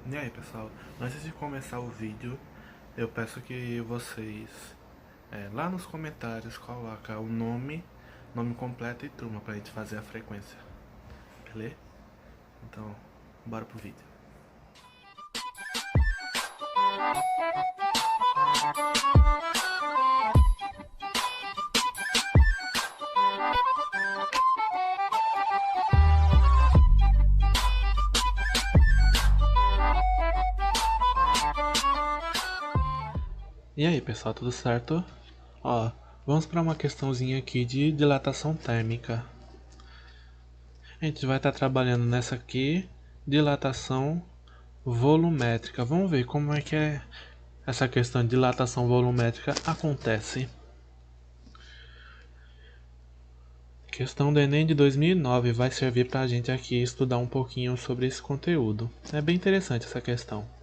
E aí pessoal, antes de começar o vídeo, eu peço que vocês lá nos comentários coloquem o nome completo e turma pra gente fazer a frequência, beleza? Então, bora pro vídeo. E aí pessoal, tudo certo? Ó, vamos para uma questãozinha aqui de dilatação térmica. A gente vai estar trabalhando nessa aqui, dilatação volumétrica. Vamos ver como é que essa questão de dilatação volumétrica acontece. Questão do Enem de 2009 vai servir para a gente aqui estudar um pouquinho sobre esse conteúdo. É bem interessante essa questão.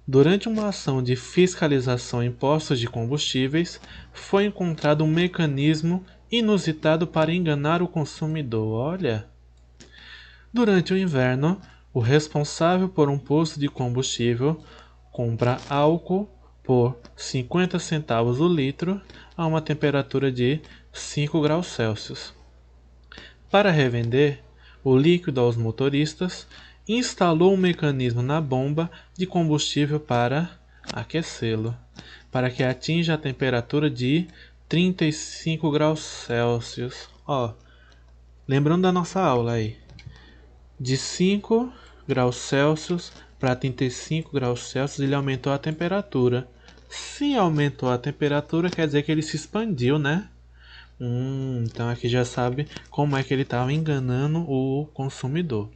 Durante uma ação de fiscalização em postos de combustíveis, foi encontrado um mecanismo inusitado para enganar o consumidor. Olha! Durante o inverno, o responsável por um posto de combustível compra álcool por 50 centavos o litro a uma temperatura de 5 graus Celsius. Para revender o líquido aos motoristas, instalou um mecanismo na bomba de combustível para aquecê-lo, para que atinja a temperatura de 35 graus Celsius. Ó, lembrando da nossa aula aí, de 5 graus Celsius para 35 graus Celsius ele aumentou a temperatura. Se aumentou a temperatura, quer dizer que ele se expandiu, né? Então aqui já sabe como é que ele estava enganando o consumidor.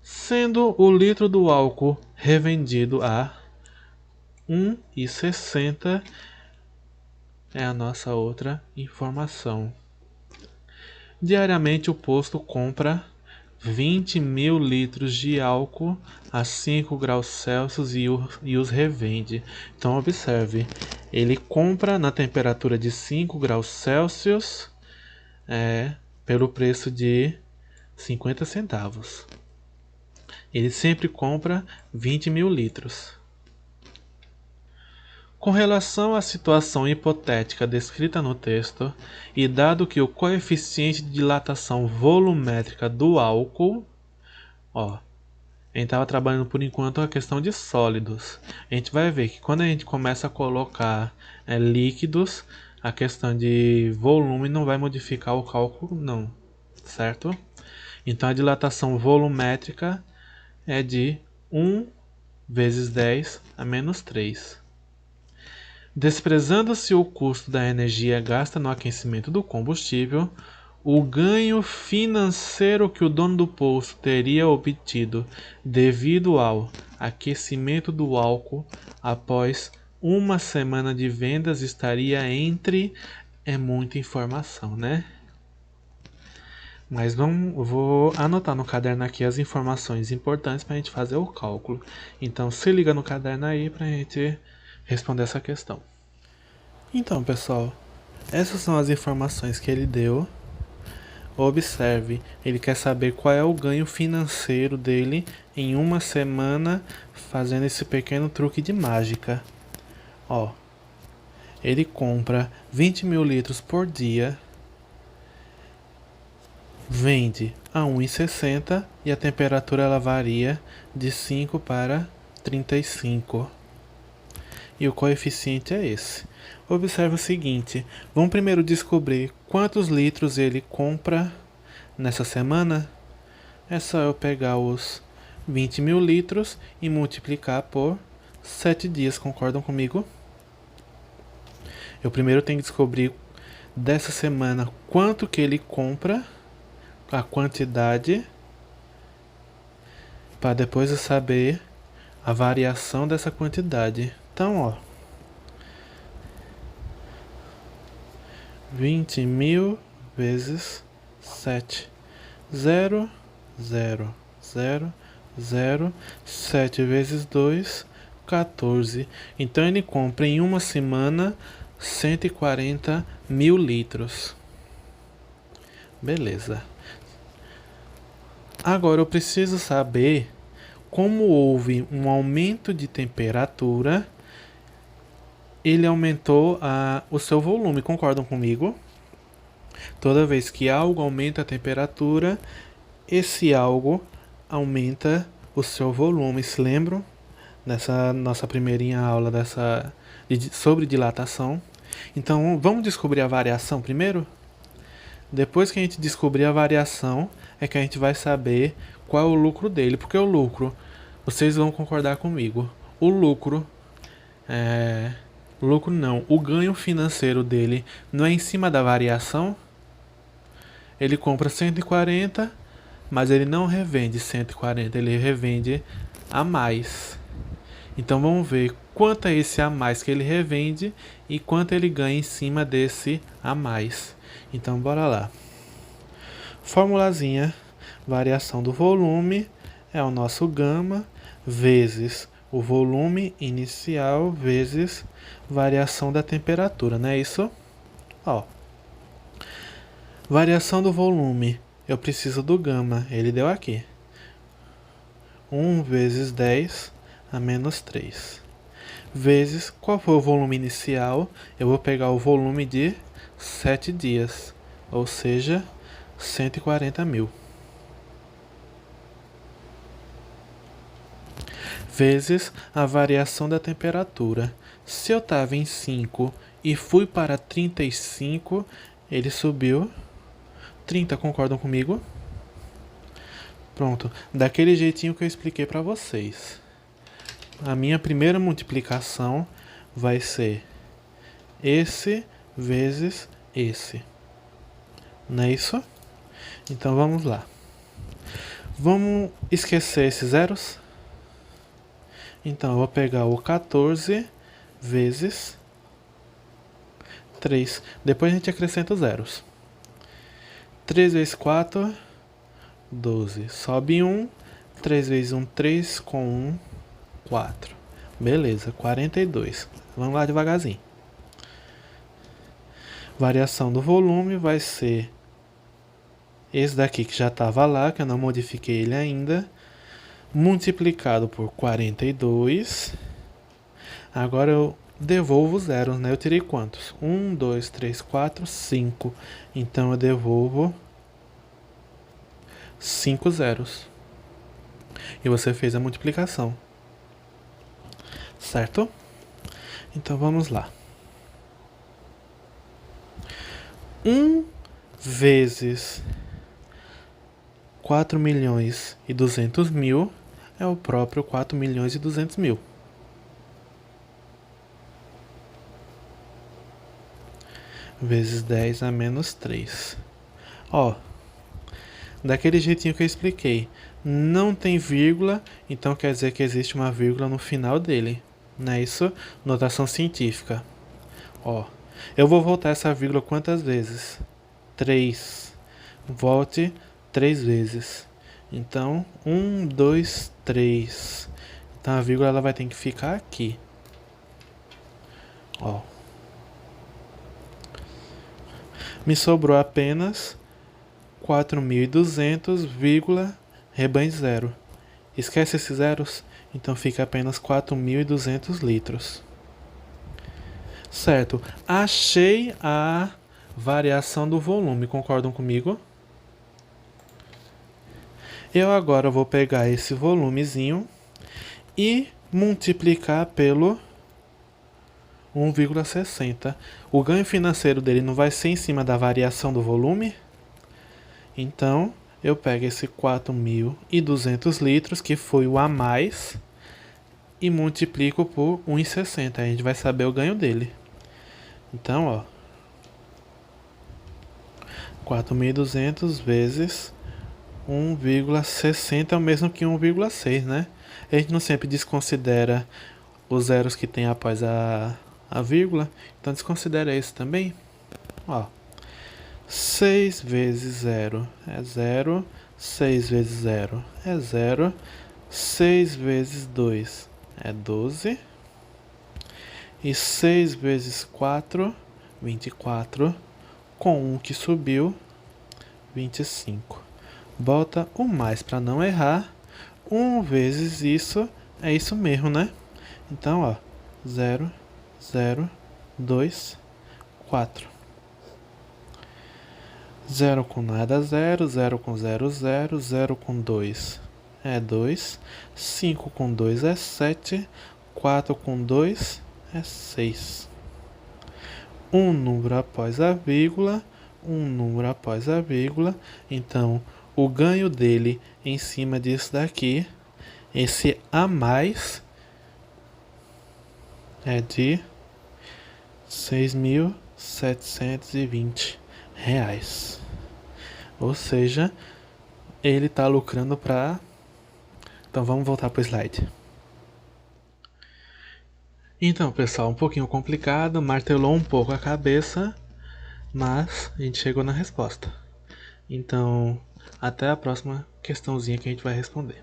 Sendo o litro do álcool revendido a 1,60 é a nossa outra informação. Diariamente o posto compra 20 mil litros de álcool a 5 graus Celsius e os revende. Então observe, ele compra na temperatura de 5 graus Celsius pelo preço de 50 centavos. Ele sempre compra 20 mil litros. Com relação à situação hipotética descrita no texto, e dado que o coeficiente de dilatação volumétrica do álcool, a gente estava trabalhando por enquanto a questão de sólidos. A gente vai ver que quando a gente começa a colocar líquidos, a questão de volume não vai modificar o cálculo não, certo? Então a dilatação volumétrica é de 1 vezes 10 a menos 3. Desprezando-se o custo da energia gasta no aquecimento do combustível, o ganho financeiro que o dono do posto teria obtido devido ao aquecimento do álcool após uma semana de vendas estaria entre... É muita informação, né? Mas vou anotar no caderno aqui as informações importantes para a gente fazer o cálculo. Então se liga no caderno aí para a gente responder essa questão. Então pessoal, essas são as informações que ele deu. Observe, ele quer saber qual é o ganho financeiro dele em uma semana fazendo esse pequeno truque de mágica. Ó, ele compra 20 mil litros por dia, vende a 1,60 e a temperatura ela varia de 5 para 35. E o coeficiente é esse. Observe o seguinte, vamos primeiro descobrir quantos litros ele compra nessa semana. É só eu pegar os 20 mil litros e multiplicar por 7 dias, concordam comigo? Eu primeiro tenho que descobrir dessa semana quanto que ele compra, a quantidade, para depois eu saber a variação dessa quantidade. Então, ó, 20 mil vezes 7, 0, 0, 0, 0, 7 vezes 2, 14. Então ele compra em uma semana 140 mil litros. Beleza. Agora eu preciso saber como houve um aumento de temperatura, ele aumentou o seu volume. Concordam comigo? Toda vez que algo aumenta a temperatura, esse algo aumenta o seu volume. Se lembram? Nessa nossa primeirinha aula sobre dilatação. Então, vamos descobrir a variação primeiro? Depois que a gente descobrir a variação, é que a gente vai saber qual é o lucro dele. Porque o lucro, vocês vão concordar comigo, o ganho financeiro dele não é em cima da variação. Ele compra 140, mas ele não revende 140, ele revende a mais. Então vamos ver quanto é esse a mais que ele revende e quanto ele ganha em cima desse a mais. Então bora lá. Formulazinha, variação do volume é o nosso gama vezes o volume inicial vezes variação da temperatura, não é isso? Ó. Variação do volume, eu preciso do gama, ele deu aqui. 1 vezes 10 a menos 3. Vezes, qual foi o volume inicial? Eu vou pegar o volume de 7 dias, ou seja, 140 mil. Vezes a variação da temperatura. Se eu estava em 5 e fui para 35, ele subiu 30, concordam comigo? Pronto, daquele jeitinho que eu expliquei para vocês. A minha primeira multiplicação vai ser esse vezes esse. Não é isso? Então vamos lá. Vamos esquecer esses zeros? Então eu vou pegar o 14 vezes 3. Depois a gente acrescenta os zeros. 3 vezes 4, 12. Sobe 1. 3 vezes 1, 3. Com 1, 4. Beleza, 42. Vamos lá devagarzinho. Variação do volume vai ser esse daqui que já estava lá, que eu não modifiquei ele ainda, multiplicado por 42. Agora eu devolvo os zeros, né? Eu tirei quantos? 1, 2, 3, 4, 5. Então eu devolvo 5 zeros. E você fez a multiplicação. Certo? Então vamos lá. 1 vezes 4 milhões e 200 mil é o próprio 4 milhões e 200 mil. Vezes 10 a menos 3. Ó, daquele jeitinho que eu expliquei. Não tem vírgula, então quer dizer que existe uma vírgula no final dele. Não é isso? Notação científica. Ó, eu vou voltar essa vírgula quantas vezes? 3. Volte 3 vezes. Então, 1, 2, 3. Então a vírgula ela vai ter que ficar aqui. Ó. Me sobrou apenas 4.200, rebanho zero. Esquece esses zeros? Então fica apenas 4.200 litros. Certo. Achei a variação do volume. Concordam comigo? Eu agora vou pegar esse volumezinho e multiplicar pelo 1,60. O ganho financeiro dele não vai ser em cima da variação do volume? Então, eu pego esse 4.200 litros, que foi o a mais, e multiplico por 1,60. Aí a gente vai saber o ganho dele. Então, ó, 4.200 vezes 1,60 é o mesmo que 1,6, né? A gente não sempre desconsidera os zeros que tem após a vírgula, então desconsidera isso também. Ó, 6 vezes 0 é 0, 6 vezes 0 é 0, 6 vezes 2 é 12, e 6 vezes 4, 24, com 1 que subiu, 25. Bota o mais para não errar. 1 vezes isso é isso mesmo, né? Então, ó, 0, 0, 2, 4. 0 com nada, 0. 0 com 0, 0. 0 com 2 é 2. 5 com 2 é 7. 4 com 2 é 6. Um número após a vírgula, um número após a vírgula. Então, o ganho dele em cima disso daqui, esse a mais, é de R$ 6.720. Ou seja, ele está lucrando para... Então vamos voltar para o slide. Então, pessoal, um pouquinho complicado, martelou um pouco a cabeça, mas a gente chegou na resposta. Então, até a próxima questãozinha que a gente vai responder.